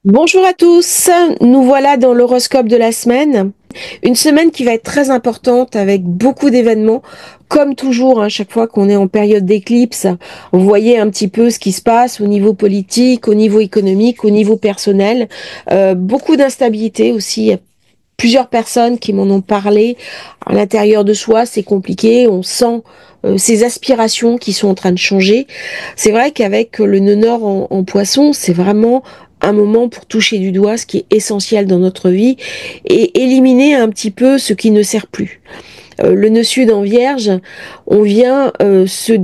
Bonjour à tous, nous voilà dans l'horoscope de la semaine. Une semaine qui va être très importante avec beaucoup d'événements. Comme toujours, chaque fois qu'on est en période d'éclipse, vous voyez un petit peu ce qui se passe au niveau politique, au niveau économique, au niveau personnel. Beaucoup d'instabilité aussi. Il y a plusieurs personnes qui m'en ont parlé. À l'intérieur de soi, c'est compliqué. On sent ces aspirations qui sont en train de changer. C'est vrai qu'avec le nœud nord en poisson, c'est vraiment un moment pour toucher du doigt ce qui est essentiel dans notre vie et éliminer un petit peu ce qui ne sert plus. Le nœud sud en vierge, on vient se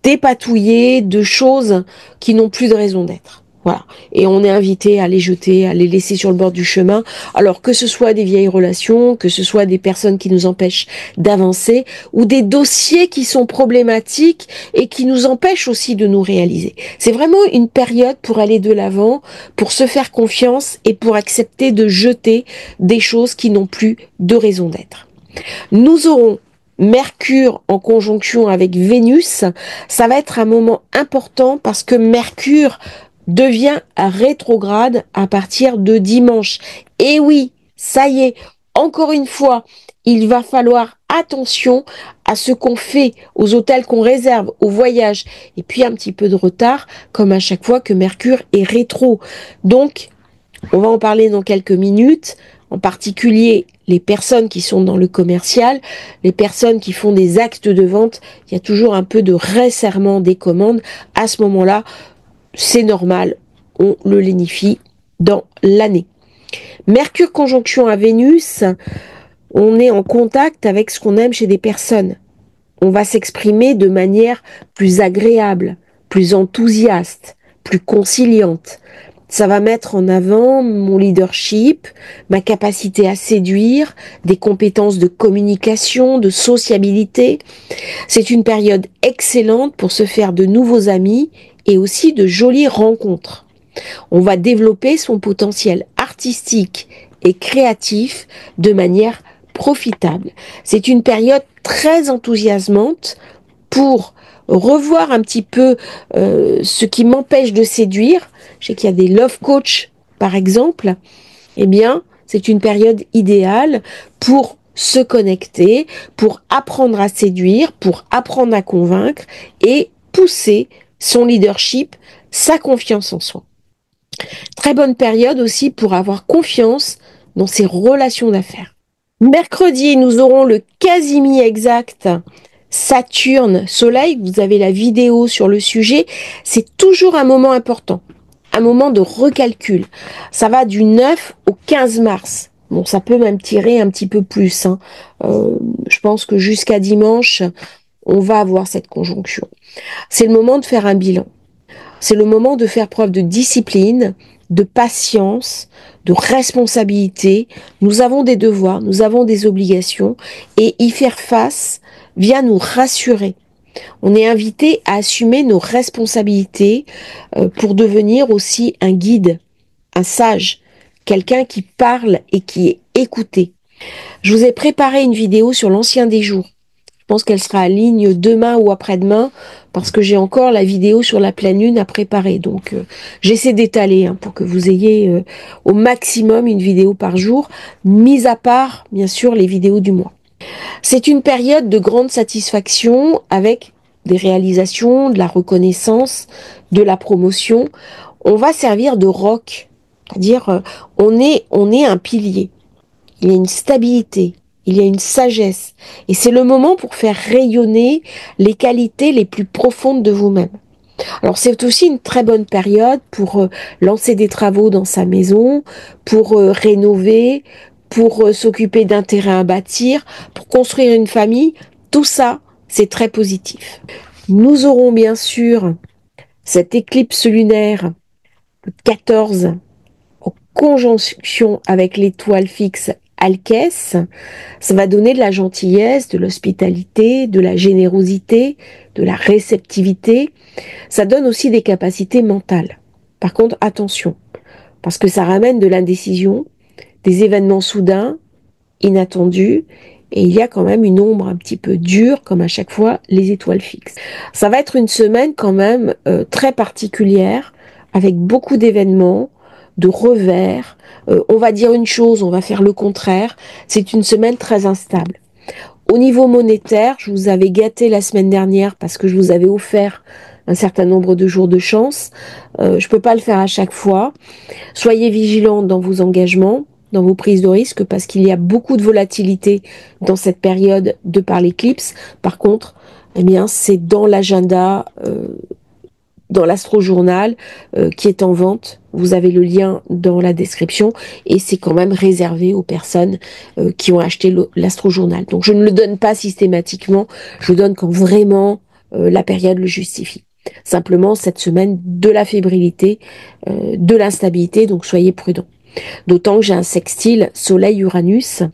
dépatouiller de choses qui n'ont plus de raison d'être. Voilà. Et on est invité à les jeter, à les laisser sur le bord du chemin. Alors que ce soit des vieilles relations, que ce soit des personnes qui nous empêchent d'avancer, ou des dossiers qui sont problématiques et qui nous empêchent aussi de nous réaliser. C'est vraiment une période pour aller de l'avant, pour se faire confiance et pour accepter de jeter des choses qui n'ont plus de raison d'être. Nous aurons Mercure en conjonction avec Vénus. Ça va être un moment important parce que Mercure devient rétrograde à partir de dimanche. Et oui, ça y est, encore une fois, il va falloir attention à ce qu'on fait, aux hôtels qu'on réserve, aux voyages, et puis un petit peu de retard, comme à chaque fois que Mercure est rétro. Donc, on va en parler dans quelques minutes, en particulier les personnes qui sont dans le commercial, les personnes qui font des actes de vente. Il y a toujours un peu de resserrement des commandes. À ce moment-là, c'est normal, on le lénifie dans l'année. Mercure conjonction à Vénus, on est en contact avec ce qu'on aime chez des personnes. On va s'exprimer de manière plus agréable, plus enthousiaste, plus conciliante. Ça va mettre en avant mon leadership, ma capacité à séduire, des compétences de communication, de sociabilité. C'est une période excellente pour se faire de nouveaux amis et aussi de jolies rencontres. On va développer son potentiel artistique et créatif de manière profitable. C'est une période très enthousiasmante pour revoir un petit peu ce qui m'empêche de séduire. Je sais qu'il y a des love coach, par exemple. Eh bien, c'est une période idéale pour se connecter, pour apprendre à séduire, pour apprendre à convaincre et pousser son leadership, sa confiance en soi. Très bonne période aussi pour avoir confiance dans ses relations d'affaires. Mercredi, nous aurons le Casimir exact Saturne, Soleil. Vous avez la vidéo sur le sujet. C'est toujours un moment important, un moment de recalcul. Ça va du 9 au 15 mars. Bon, ça peut même tirer un petit peu plus. Je pense que jusqu'à dimanche, on va avoir cette conjonction. C'est le moment de faire un bilan. C'est le moment de faire preuve de discipline, de patience, de responsabilité. Nous avons des devoirs, nous avons des obligations et y faire face vient nous rassurer. On est invité à assumer nos responsabilités pour devenir aussi un guide, un sage, quelqu'un qui parle et qui est écouté. Je vous ai préparé une vidéo sur l'ancien des jours. Je pense qu'elle sera en ligne demain ou après-demain parce que j'ai encore la vidéo sur la pleine lune à préparer. Donc, j'essaie d'étaler pour que vous ayez au maximum une vidéo par jour, mis à part, bien sûr, les vidéos du mois. C'est une période de grande satisfaction avec des réalisations, de la reconnaissance, de la promotion. On va servir de roc, c'est-à-dire on est un pilier. Il y a une stabilité, il y a une sagesse. Et c'est le moment pour faire rayonner les qualités les plus profondes de vous-même. Alors c'est aussi une très bonne période pour lancer des travaux dans sa maison, pour rénover, pour s'occuper d'un terrain à bâtir, pour construire une famille. Tout ça, c'est très positif. Nous aurons bien sûr cette éclipse lunaire le 14 en conjonction avec l'étoile fixe Alkès. Ça va donner de la gentillesse, de l'hospitalité, de la générosité, de la réceptivité. Ça donne aussi des capacités mentales. Par contre, attention, parce que ça ramène de l'indécision, des événements soudains, inattendus, et il y a quand même une ombre un petit peu dure, comme à chaque fois, les étoiles fixes. Ça va être une semaine quand même très particulière, avec beaucoup d'événements, de revers. On va dire une chose, on va faire le contraire. C'est une semaine très instable. Au niveau monétaire, je vous avais gâté la semaine dernière parce que je vous avais offert un certain nombre de jours de chance. Je peux pas le faire à chaque fois. Soyez vigilants dans vos engagements, dans vos prises de risque, parce qu'il y a beaucoup de volatilité dans cette période de par l'éclipse. Par contre, eh bien, c'est dans l'agenda, dans l'astro-journal qui est en vente. Vous avez le lien dans la description et c'est quand même réservé aux personnes qui ont acheté l'astro-journal. Donc je ne le donne pas systématiquement, je le donne quand vraiment la période le justifie. Simplement cette semaine de la fébrilité, de l'instabilité, donc soyez prudents. D'autant que j'ai un sextile Soleil-Uranus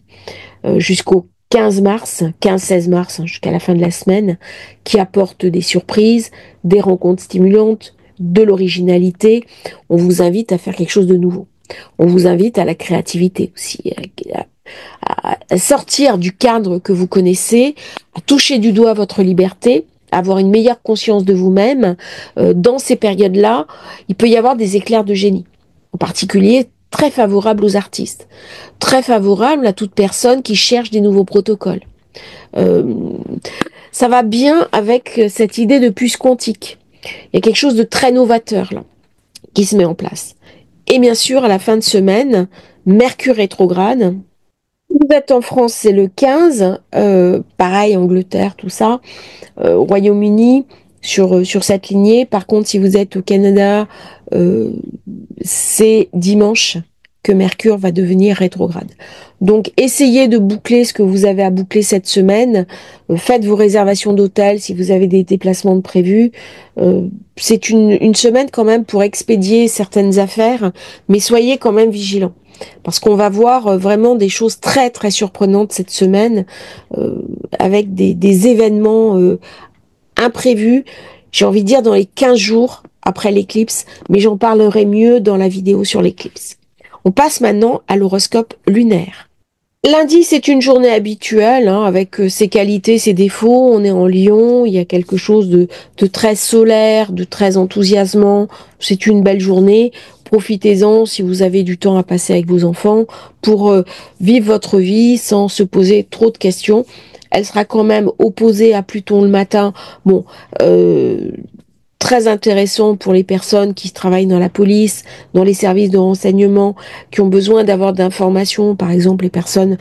jusqu'au 15 mars, 15-16 mars, jusqu'à la fin de la semaine, qui apporte des surprises, des rencontres stimulantes, de l'originalité. On vous invite à faire quelque chose de nouveau. On vous invite à la créativité aussi, à sortir du cadre que vous connaissez, à toucher du doigt votre liberté, à avoir une meilleure conscience de vous-même. Dans ces périodes-là, il peut y avoir des éclairs de génie, en particulier très favorables aux artistes, très favorables à toute personne qui cherche des nouveaux protocoles. Euh, Ça va bien avec cette idée de puce quantique. Il y a quelque chose de très novateur là, qui se met en place. Et bien sûr, à la fin de semaine, Mercure rétrograde. Vous êtes en France, c'est le 15. Pareil, Angleterre, tout ça. Royaume-Uni, sur cette lignée. Par contre, si vous êtes au Canada, euh, c'est dimanche que Mercure va devenir rétrograde. Donc, essayez de boucler ce que vous avez à boucler cette semaine. Faites vos réservations d'hôtel si vous avez des déplacements de prévus. C'est une semaine quand même pour expédier certaines affaires, mais soyez quand même vigilants. Parce qu'on va voir vraiment des choses très très surprenantes cette semaine, avec des événements imprévus, j'ai envie de dire dans les 15 jours après l'éclipse, mais j'en parlerai mieux dans la vidéo sur l'éclipse. On passe maintenant à l'horoscope lunaire. Lundi, c'est une journée habituelle, hein, avec ses qualités, ses défauts. On est en Lion, il y a quelque chose de très solaire, de très enthousiasmant. C'est une belle journée. Profitez-en si vous avez du temps à passer avec vos enfants pour vivre votre vie sans se poser trop de questions. Elle sera quand même opposée à Pluton le matin. Bon, très intéressant pour les personnes qui travaillent dans la police, dans les services de renseignement, qui ont besoin d'avoir d'informations, par exemple les personnes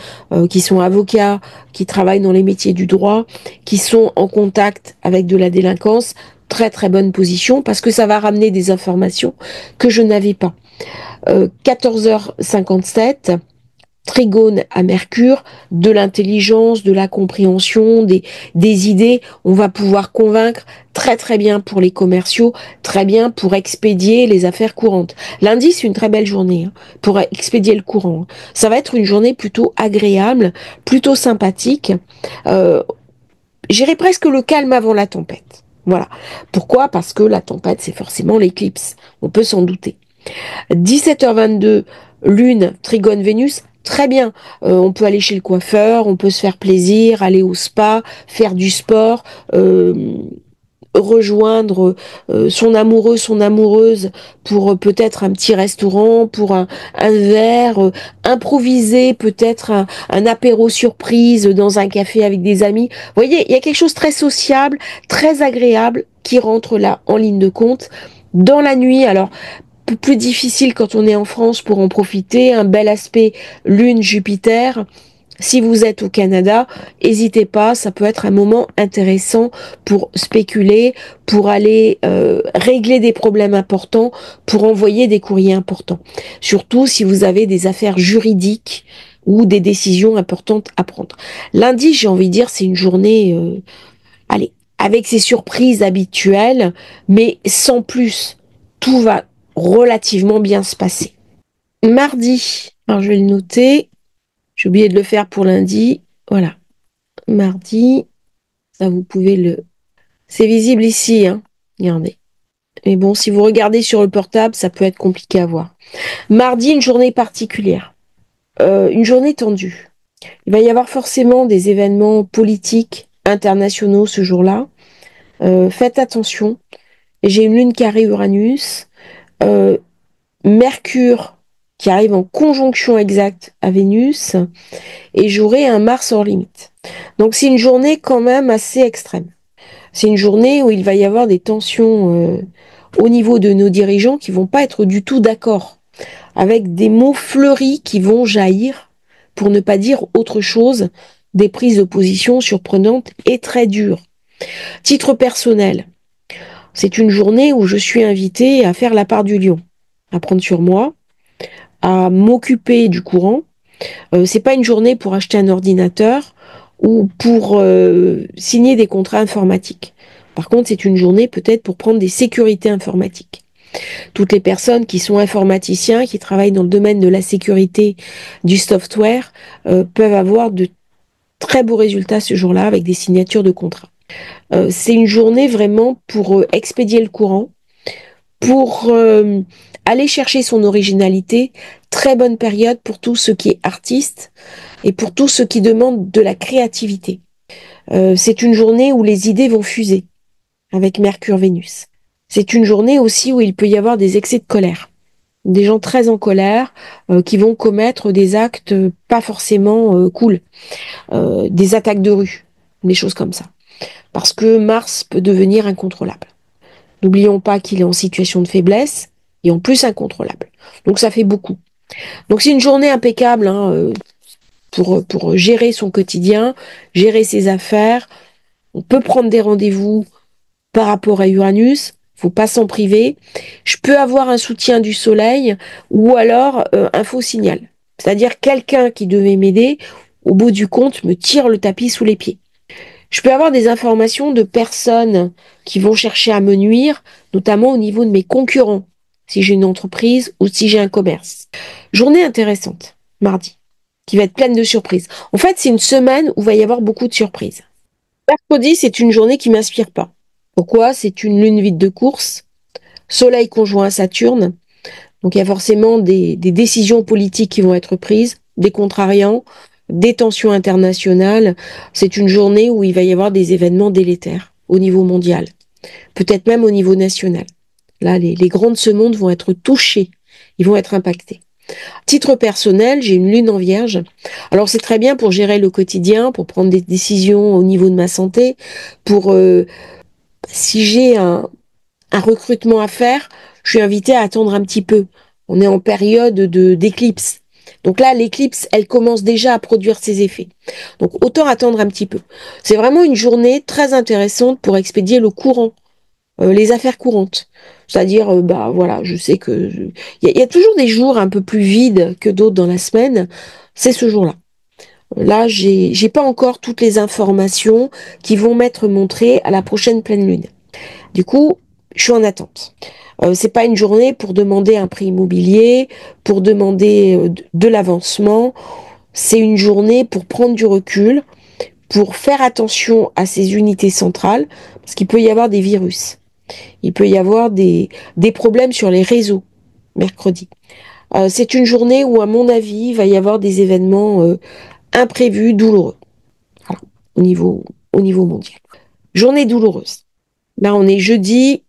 qui sont avocats, qui travaillent dans les métiers du droit, qui sont en contact avec de la délinquance. Très très bonne position parce que ça va ramener des informations que je n'avais pas. 14h57, trigone à Mercure, de l'intelligence, de la compréhension, des idées. On va pouvoir convaincre très très bien pour les commerciaux, très bien pour expédier les affaires courantes. Lundi, c'est une très belle journée hein, pour expédier le courant. Ça va être une journée plutôt agréable, plutôt sympathique. J'irai presque le calme avant la tempête. Voilà. Pourquoi? Parce que la tempête, c'est forcément l'éclipse. On peut s'en douter. 17h22, Lune, Trigone, Vénus, très bien. On peut aller chez le coiffeur, on peut se faire plaisir, aller au spa, faire du sport, rejoindre son amoureux, son amoureuse pour peut-être un petit restaurant, pour un verre, improviser peut-être un apéro surprise dans un café avec des amis. Vous voyez, il y a quelque chose de très sociable, très agréable qui rentre là en ligne de compte. Dans la nuit, alors plus difficile quand on est en France pour en profiter, un bel aspect Lune-Jupiter. Si vous êtes au Canada, n'hésitez pas, ça peut être un moment intéressant pour spéculer, pour aller régler des problèmes importants, pour envoyer des courriers importants. Surtout si vous avez des affaires juridiques ou des décisions importantes à prendre. Lundi, j'ai envie de dire, c'est une journée, allez, avec ses surprises habituelles, mais sans plus. Tout va relativement bien se passer. Mardi, alors je vais le noter, j'ai oublié de le faire pour lundi, voilà, mardi, ça vous pouvez le... C'est visible ici, hein, regardez. Mais bon, si vous regardez sur le portable, ça peut être compliqué à voir. Mardi, une journée particulière, une journée tendue. Il va y avoir forcément des événements politiques internationaux ce jour-là. Faites attention. J'ai une lune carrée Uranus. Mercure qui arrive en conjonction exacte à Vénus, et j'aurai un Mars hors limite. Donc c'est une journée quand même assez extrême. C'est une journée où il va y avoir des tensions au niveau de nos dirigeants qui vont pas être du tout d'accord, avec des mots fleuris qui vont jaillir, pour ne pas dire autre chose, des prises de position surprenantes et très dures. Titre personnel, c'est une journée où je suis invitée à faire la part du lion, à prendre sur moi, à m'occuper du courant. C'est pas une journée pour acheter un ordinateur ou pour signer des contrats informatiques. Par contre, c'est une journée peut-être pour prendre des sécurités informatiques. Toutes les personnes qui sont informaticiens, qui travaillent dans le domaine de la sécurité du software, peuvent avoir de très beaux résultats ce jour-là avec des signatures de contrats. C'est une journée vraiment pour expédier le courant, pour aller chercher son originalité. Très bonne période pour tout ce qui est artiste et pour tout ce qui demande de la créativité. C'est une journée où les idées vont fuser avec Mercure-Vénus. C'est une journée aussi où il peut y avoir des excès de colère. Des gens très en colère qui vont commettre des actes pas forcément cool, des attaques de rue, des choses comme ça. Parce que Mars peut devenir incontrôlable. N'oublions pas qu'il est en situation de faiblesse et en plus incontrôlable. Donc ça fait beaucoup. Donc c'est une journée impeccable pour gérer son quotidien, gérer ses affaires. On peut prendre des rendez-vous par rapport à Uranus, faut pas s'en priver. Je peux avoir un soutien du soleil ou alors un faux signal. C'est-à-dire quelqu'un qui devait m'aider, au bout du compte, me tire le tapis sous les pieds. Je peux avoir des informations de personnes qui vont chercher à me nuire, notamment au niveau de mes concurrents, si j'ai une entreprise ou si j'ai un commerce. Journée intéressante, mardi, qui va être pleine de surprises. En fait, c'est une semaine où il va y avoir beaucoup de surprises. Mercredi, c'est une journée qui m'inspire pas. Pourquoi? C'est une lune vide de course, Soleil conjoint à Saturne, donc il y a forcément des décisions politiques qui vont être prises, des contrariants, des tensions internationales. C'est une journée où il va y avoir des événements délétères au niveau mondial, peut-être même au niveau national. Là, les grands de ce monde vont être touchés, ils vont être impactés. Titre personnel, j'ai une lune en vierge. Alors c'est très bien pour gérer le quotidien, pour prendre des décisions au niveau de ma santé, pour si j'ai un recrutement à faire, je suis invitée à attendre un petit peu. On est en période d'éclipse. Donc là, l'éclipse, elle commence déjà à produire ses effets. Donc autant attendre un petit peu. C'est vraiment une journée très intéressante pour expédier le courant, les affaires courantes. C'est-à-dire, bah voilà, je sais que il y a toujours des jours un peu plus vides que d'autres dans la semaine. C'est ce jour-là. Là, j'ai pas encore toutes les informations qui vont m'être montrées à la prochaine pleine lune. Du coup, je suis en attente. C'est pas une journée pour demander un prix immobilier, pour demander de l'avancement. C'est une journée pour prendre du recul, pour faire attention à ces unités centrales, parce qu'il peut y avoir des virus. Il peut y avoir des problèmes sur les réseaux, mercredi. C'est une journée où, à mon avis, il va y avoir des événements imprévus, douloureux, voilà, au niveau mondial. Journée douloureuse. Là, on est jeudi.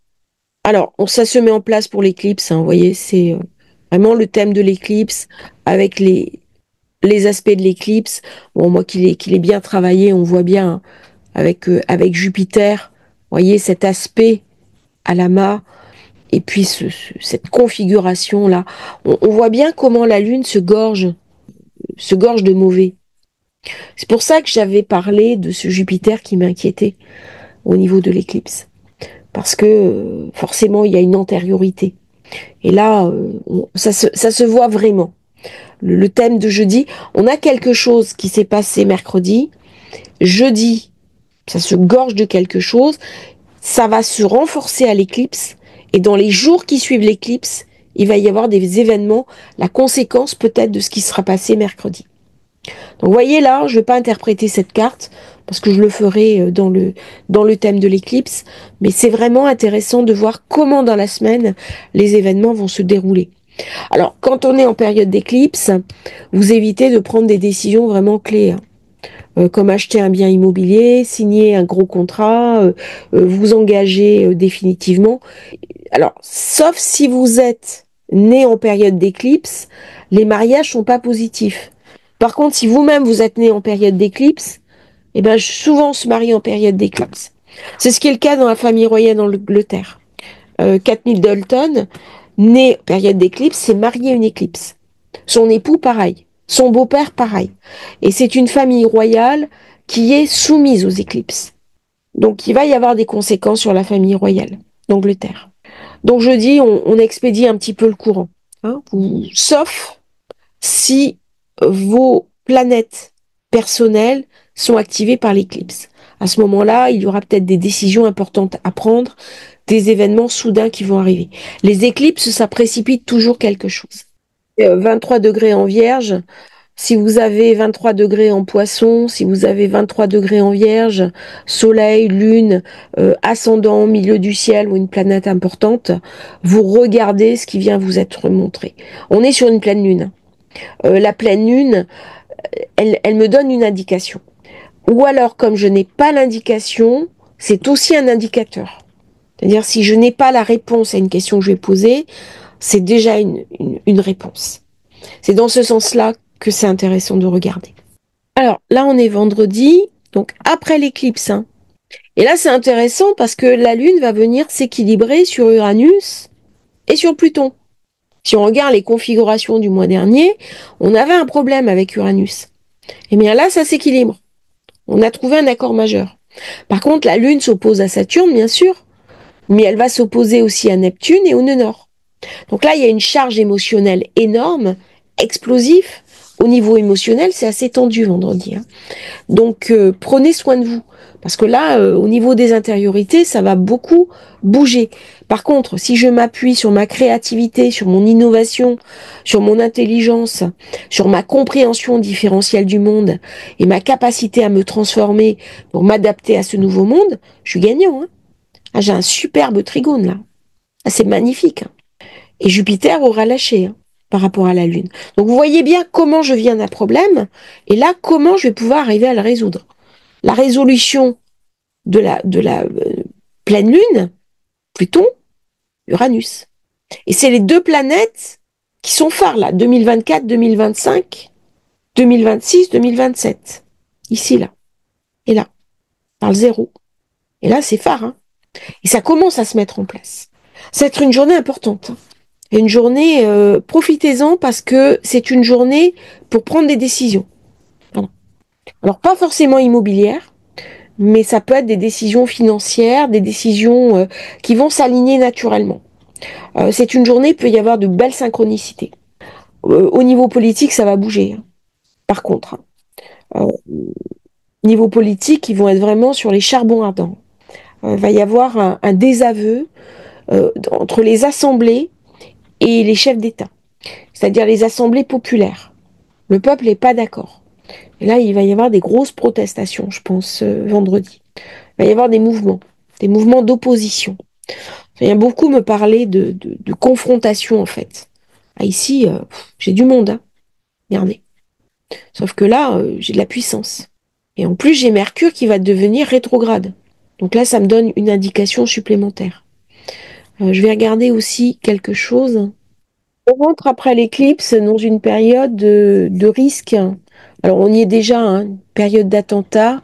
Alors, ça se met en place pour l'éclipse, hein, vous voyez, c'est vraiment le thème de l'éclipse, avec les aspects de l'éclipse. Bon, moi, qu'il est bien travaillé, on voit bien hein, avec Jupiter, vous voyez, cet aspect à l'amas, et puis cette configuration-là. On voit bien comment la Lune se gorge de mauvais. C'est pour ça que j'avais parlé de ce Jupiter qui m'inquiétait au niveau de l'éclipse. Parce que forcément, il y a une antériorité. Et là, ça se voit vraiment. Le thème de jeudi, on a quelque chose qui s'est passé mercredi. Jeudi, ça se gorge de quelque chose. Ça va se renforcer à l'éclipse. Et dans les jours qui suivent l'éclipse, il va y avoir des événements, la conséquence peut-être de ce qui sera passé mercredi. Donc vous voyez là, je ne vais pas interpréter cette carte parce que je le ferai dans le thème de l'éclipse, mais c'est vraiment intéressant de voir comment dans la semaine les événements vont se dérouler. Alors quand on est en période d'éclipse, vous évitez de prendre des décisions vraiment clés, hein. Comme acheter un bien immobilier, signer un gros contrat, vous engager définitivement. Alors sauf si vous êtes né en période d'éclipse, les mariages sont pas positifs. Par contre, si vous-même vous êtes né en période d'éclipse, eh ben, souvent on se marie en période d'éclipse. C'est ce qui est le cas dans la famille royale d'Angleterre. Kate Middleton, né période d'éclipse, s'est marié à une éclipse. Son époux, pareil. Son beau-père, pareil. Et c'est une famille royale qui est soumise aux éclipses. Donc il va y avoir des conséquences sur la famille royale d'Angleterre. Donc je dis, on expédie un petit peu le courant. Hein, sauf si vos planètes personnelles sont activées par l'éclipse. À ce moment-là, il y aura peut-être des décisions importantes à prendre, des événements soudains qui vont arriver. Les éclipses, ça précipite toujours quelque chose. 23 degrés en Vierge, si vous avez 23 degrés en Poisson, si vous avez 23 degrés en Vierge, Soleil, Lune, ascendant, milieu du ciel ou une planète importante, vous regardez ce qui vient vous être montré. On est sur une pleine Lune. La pleine Lune, elle me donne une indication. Ou alors, comme je n'ai pas l'indication, c'est aussi un indicateur. C'est-à-dire, si je n'ai pas la réponse à une question que je vais poser, c'est déjà une réponse. C'est dans ce sens-là que c'est intéressant de regarder. Alors, là, on est vendredi, donc après l'éclipse. Hein. Et là, c'est intéressant parce que la Lune va venir s'équilibrer sur Uranus et sur Pluton. Si on regarde les configurations du mois dernier, on avait un problème avec Uranus. Et bien là, ça s'équilibre. On a trouvé un accord majeur. Par contre, la Lune s'oppose à Saturne, bien sûr, mais elle va s'opposer aussi à Neptune et au nœud nord. Donc là, il y a une charge émotionnelle énorme, explosif. Au niveau émotionnel, c'est assez tendu vendredi. Hein. Donc, prenez soin de vous. Parce que là, au niveau des intériorités, ça va beaucoup bouger. Par contre, si je m'appuie sur ma créativité, sur mon innovation, sur mon intelligence, sur ma compréhension différentielle du monde et ma capacité à me transformer pour m'adapter à ce nouveau monde, je suis gagnant. Hein. Ah, j'ai un superbe trigone là. Ah, c'est magnifique. Hein. Et Jupiter aura lâché hein, par rapport à la Lune. Donc vous voyez bien comment je viens d'un problème et là, comment je vais pouvoir arriver à le résoudre. La résolution de la pleine Lune, Pluton, Uranus. Et c'est les deux planètes qui sont phares là, 2024, 2025, 2026, 2027. Ici, là. Et là, par le zéro. Et là, c'est phare. Hein. Et ça commence à se mettre en place. Ça va être une journée importante. Hein. Et une journée, profitez-en parce que c'est une journée pour prendre des décisions. Voilà. Alors, pas forcément immobilières, mais ça peut être des décisions financières, des décisions qui vont s'aligner naturellement. C'est une journée, il peut y avoir de belles synchronicités. Au niveau politique, ça va bouger. Hein. Par contre, hein. Niveau politique, ils vont être vraiment sur les charbons ardents. Il va y avoir un désaveu entre les assemblées et les chefs d'État, c'est-à-dire les assemblées populaires. Le peuple n'est pas d'accord. Et là, il va y avoir des grosses protestations, je pense, vendredi. Il va y avoir des mouvements d'opposition. Il y a beaucoup me parler de confrontation, en fait. Ah, ici, j'ai du monde, hein. Regardez. Sauf que là, j'ai de la puissance. Et en plus, j'ai Mercure qui va devenir rétrograde. Donc là, ça me donne une indication supplémentaire. Je vais regarder aussi quelque chose. On rentre après l'éclipse dans une période de risque. Alors, on y est déjà, hein, période d'attentat.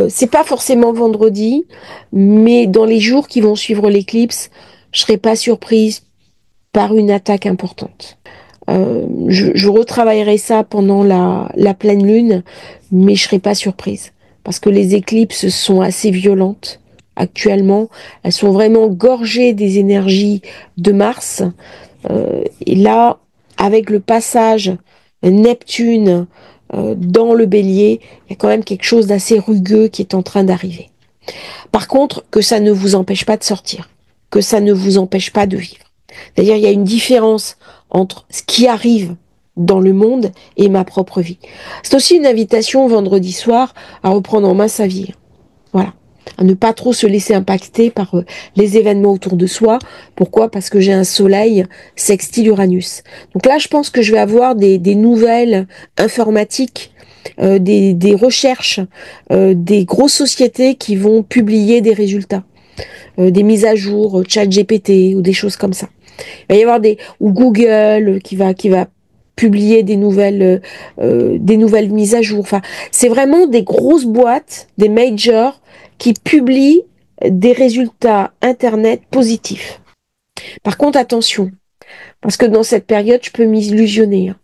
C'est pas forcément vendredi, mais dans les jours qui vont suivre l'éclipse, je serai pas surprise par une attaque importante. Je retravaillerai ça pendant la pleine lune, mais je serai pas surprise. Parce que les éclipses sont assez violentes actuellement. Elles sont vraiment gorgées des énergies de Mars. Et là, avec le passage Neptune dans le bélier, il y a quand même quelque chose d'assez rugueux qui est en train d'arriver. Par contre, que ça ne vous empêche pas de sortir, que ça ne vous empêche pas de vivre. C'est-à-dire, il y a une différence entre ce qui arrive dans le monde et ma propre vie. C'est aussi une invitation vendredi soir à reprendre en main sa vie. Voilà. À ne pas trop se laisser impacter par les événements autour de soi. Pourquoi? Parce que j'ai un soleil sextile Uranus. Donc là, je pense que je vais avoir des nouvelles informatiques, des recherches, des grosses sociétés qui vont publier des résultats, des mises à jour, ChatGPT ou des choses comme ça. Il va y avoir ou Google qui va publier des nouvelles mises à jour. Enfin, c'est vraiment des grosses boîtes, des majors qui publient des résultats Internet positifs. Par contre, attention, parce que dans cette période, je peux m'illusionner. Hein.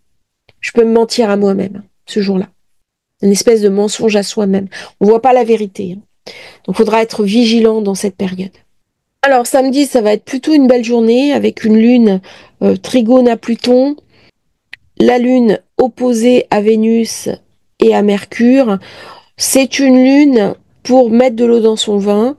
Je peux me mentir à moi-même, ce jour-là. Une espèce de mensonge à soi-même. On voit pas la vérité. Hein. Donc, il faudra être vigilant dans cette période. Alors, samedi, ça va être plutôt une belle journée avec une lune trigone à Pluton, la lune opposée à Vénus et à Mercure. C'est une lune pour mettre de l'eau dans son vin,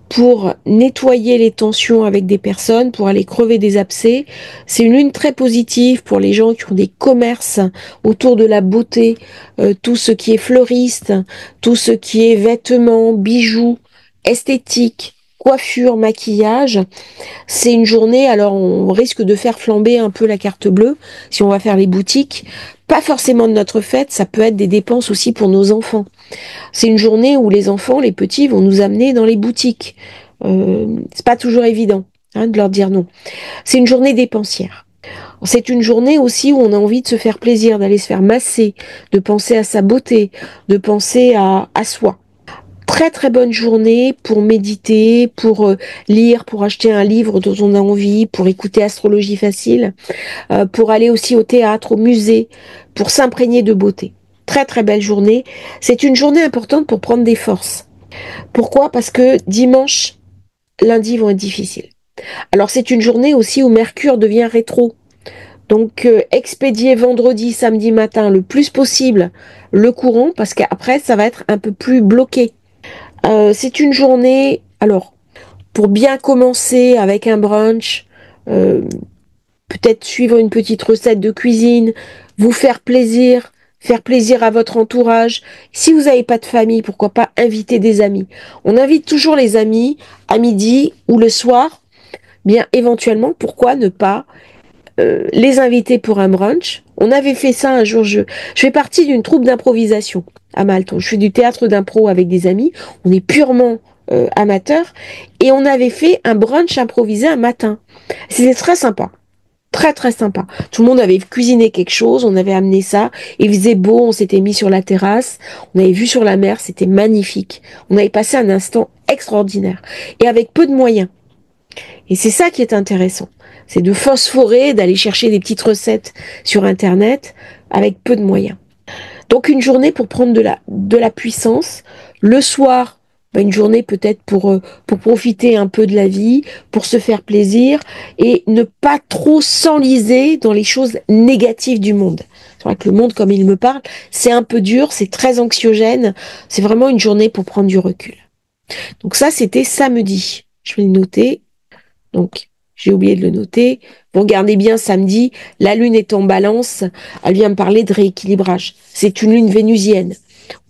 pour nettoyer les tensions avec des personnes, pour aller crever des abcès. C'est une lune très positive pour les gens qui ont des commerces autour de la beauté, tout ce qui est fleuriste, tout ce qui est vêtements, bijoux, esthétique, coiffure, maquillage. C'est une journée, alors on risque de faire flamber un peu la carte bleue si on va faire les boutiques. Pas forcément de notre fête, ça peut être des dépenses aussi pour nos enfants. C'est une journée où les enfants, les petits, vont nous amener dans les boutiques. C'est pas toujours évident de leur dire non. C'est une journée dépensière. C'est une journée aussi où on a envie de se faire plaisir, d'aller se faire masser, de penser à sa beauté, de penser à soi. Très très bonne journée pour méditer, pour lire, pour acheter un livre dont on a envie, pour écouter Astrologie Facile, pour aller aussi au théâtre, au musée, pour s'imprégner de beauté. Très très belle journée. C'est une journée importante pour prendre des forces. Pourquoi? Parce que dimanche, lundi vont être difficiles. Alors c'est une journée aussi où Mercure devient rétro. Donc expédier vendredi, samedi matin le plus possible le courant parce qu'après ça va être un peu plus bloqué. C'est une journée, alors pour bien commencer avec un brunch, euh, peut-être suivre une petite recette de cuisine, vous faire plaisir à votre entourage. Si vous n'avez pas de famille, pourquoi pas inviter des amis. On invite toujours les amis à midi ou le soir. Bien éventuellement, pourquoi ne pas les inviter pour un brunch. On avait fait ça un jour. Je fais partie d'une troupe d'improvisation à Malte. Je fais du théâtre d'impro avec des amis. On est purement amateurs. Et on avait fait un brunch improvisé un matin. C'était très sympa. Très très sympa. Tout le monde avait cuisiné quelque chose, on avait amené ça, il faisait beau, on s'était mis sur la terrasse, on avait vu sur la mer, c'était magnifique. On avait passé un instant extraordinaire et avec peu de moyens. Et c'est ça qui est intéressant. C'est de phosphorer, d'aller chercher des petites recettes sur Internet avec peu de moyens. Donc une journée pour prendre de la puissance. Le soir, une journée peut-être pour profiter un peu de la vie, pour se faire plaisir et ne pas trop s'enliser dans les choses négatives du monde. C'est vrai que le monde, comme il me parle, c'est un peu dur, c'est très anxiogène. C'est vraiment une journée pour prendre du recul. Donc ça, c'était samedi. Je vais le noter. Donc, j'ai oublié de le noter. Vous regardez bien samedi, la lune est en balance, elle vient me parler de rééquilibrage. C'est une lune vénusienne.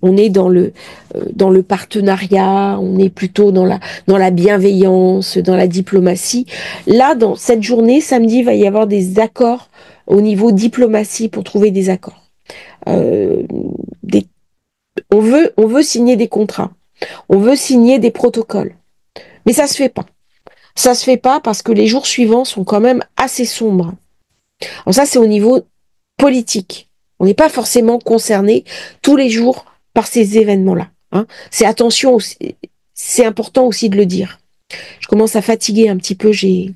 On est dans le partenariat, on est plutôt dans la bienveillance, dans la diplomatie. Là, dans cette journée, samedi, il va y avoir des accords au niveau diplomatie pour trouver des accords. Euh, des, on veut signer des contrats, on veut signer des protocoles, mais ça se fait pas. Ça se fait pas parce que les jours suivants sont quand même assez sombres. Alors ça, c'est au niveau politique. On n'est pas forcément concerné tous les jours par ces événements-là. Hein. C'est attention aussi, c'est important aussi de le dire. Je commence à fatiguer un petit peu, j'ai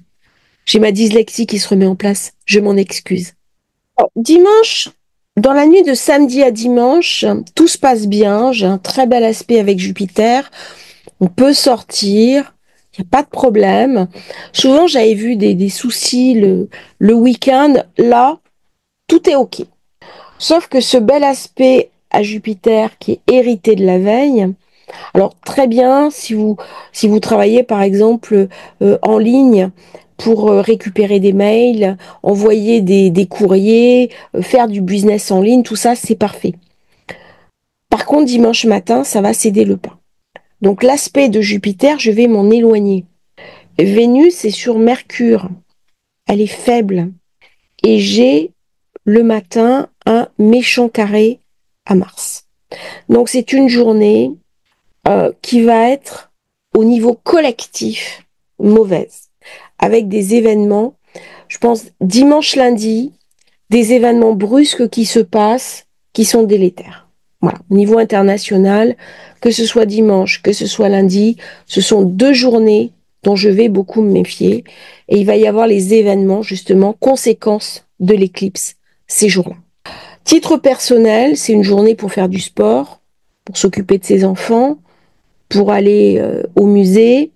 ma dyslexie qui se remet en place. Je m'en excuse. Alors, dimanche, dans la nuit de samedi à dimanche, tout se passe bien. J'ai un très bel aspect avec Jupiter. On peut sortir, il n'y a pas de problème. Souvent, j'avais vu des soucis le week-end. Là, tout est OK. Sauf que ce bel aspect à Jupiter qui est hérité de la veille, alors très bien si vous travaillez par exemple en ligne pour récupérer des mails, envoyer des courriers, faire du business en ligne, tout ça, c'est parfait. Par contre, dimanche matin, ça va céder le pas. Donc l'aspect de Jupiter, je vais m'en éloigner. Vénus est sur Mercure. Elle est faible. Et j'ai le matin un méchant carré à Mars. Donc c'est une journée qui va être au niveau collectif mauvaise, avec des événements. je pense, dimanche, lundi, des événements brusques qui se passent, qui sont délétères. Voilà, au niveau international, que ce soit dimanche, que ce soit lundi, ce sont 2 journées dont je vais beaucoup me méfier. Et il va y avoir les événements, justement, conséquences de l'éclipse ces jours-là. Titre personnel, c'est une journée pour faire du sport, pour s'occuper de ses enfants, pour aller au musée,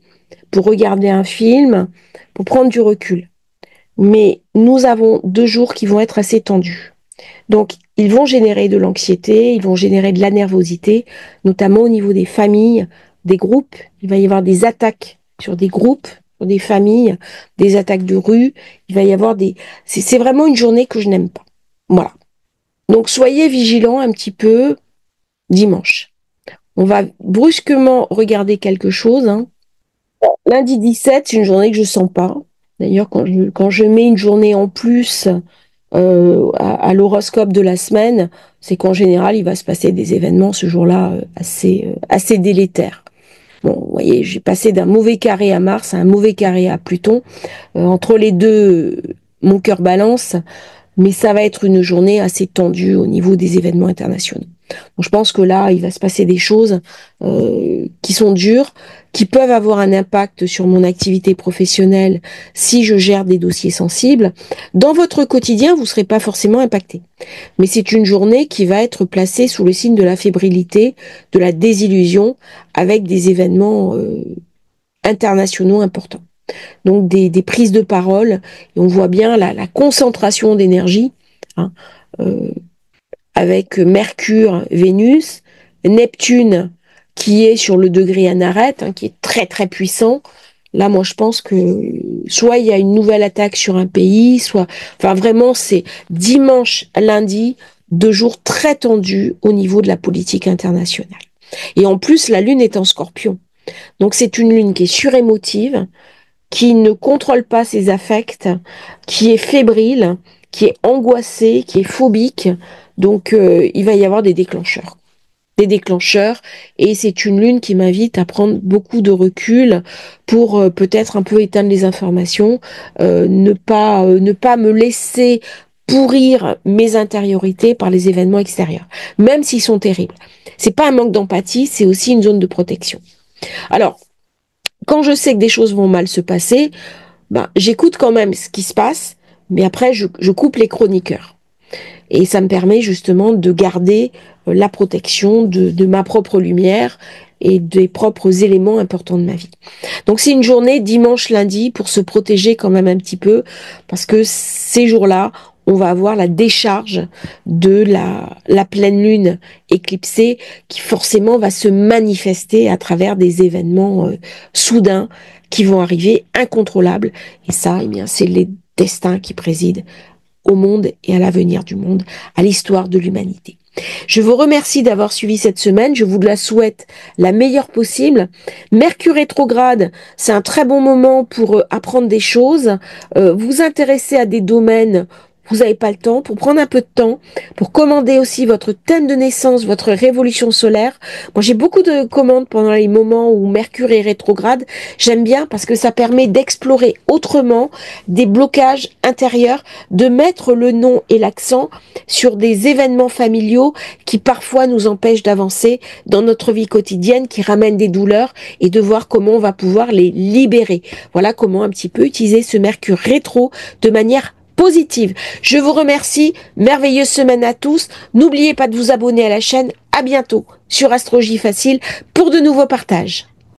pour regarder un film, pour prendre du recul. Mais nous avons 2 jours qui vont être assez tendus. Donc, ils vont générer de l'anxiété, ils vont générer de la nervosité, notamment au niveau des familles, des groupes. Il va y avoir des attaques sur des groupes, sur des familles, des attaques de rue. Il va y avoir des... C'est vraiment une journée que je n'aime pas. Voilà. Donc, soyez vigilants un petit peu dimanche. On va brusquement regarder quelque chose. Lundi 17, c'est une journée que je sens pas. D'ailleurs, quand je mets une journée en plus à l'horoscope de la semaine, c'est qu'en général, il va se passer des événements ce jour-là assez délétères. Bon, vous voyez, j'ai passé d'un mauvais carré à Mars à un mauvais carré à Pluton. Entre les deux, mon cœur balance, mais ça va être une journée assez tendue au niveau des événements internationaux. Donc, je pense que là, il va se passer des choses qui sont dures, qui peuvent avoir un impact sur mon activité professionnelle si je gère des dossiers sensibles. Dans votre quotidien, vous ne serez pas forcément impacté. Mais c'est une journée qui va être placée sous le signe de la fébrilité, de la désillusion, avec des événements internationaux importants. Donc des prises de parole, et on voit bien la concentration d'énergie, hein, avec Mercure, Vénus, Neptune qui est sur le degré Anareth, qui est très très puissant. Là, moi, je pense que soit il y a une nouvelle attaque sur un pays, soit, enfin, vraiment, c'est dimanche, lundi, 2 jours très tendus au niveau de la politique internationale. Et en plus, la Lune est en Scorpion. Donc, c'est une Lune qui est surémotive, qui ne contrôle pas ses affects, qui est fébrile, qui est angoissée, qui est phobique. Donc, il va y avoir des déclencheurs. Des déclencheurs, et c'est une lune qui m'invite à prendre beaucoup de recul pour peut-être un peu éteindre les informations, ne pas me laisser pourrir mes intériorités par les événements extérieurs, même s'ils sont terribles. C'est pas un manque d'empathie, c'est aussi une zone de protection. Alors, quand je sais que des choses vont mal se passer, j'écoute quand même ce qui se passe, mais après je coupe les chroniqueurs. Et ça me permet justement de garder la protection de ma propre lumière et des propres éléments importants de ma vie. Donc c'est une journée dimanche, lundi pour se protéger quand même un petit peu, parce que ces jours-là, on va avoir la décharge de la pleine lune éclipsée qui forcément va se manifester à travers des événements soudains qui vont arriver, incontrôlables. Et ça, eh bien, c'est les destins qui président au monde et à l'avenir du monde, à l'histoire de l'humanité. Je vous remercie d'avoir suivi cette semaine, je vous la souhaite la meilleure possible. Mercure rétrograde, c'est un très bon moment pour apprendre des choses, vous intéresser à des domaines où vous n'avez pas le temps, pour prendre un peu de temps, pour commander aussi votre thème de naissance, votre révolution solaire. Moi, j'ai beaucoup de commandes pendant les moments où Mercure est rétrograde. J'aime bien parce que ça permet d'explorer autrement des blocages intérieurs, de mettre le nom et l'accent sur des événements familiaux qui parfois nous empêchent d'avancer dans notre vie quotidienne, qui ramènent des douleurs, et de voir comment on va pouvoir les libérer. Voilà comment un petit peu utiliser ce Mercure rétro de manière positive. Je vous remercie, merveilleuse semaine à tous. N'oubliez pas de vous abonner à la chaîne. À bientôt sur Astrologie Facile pour de nouveaux partages.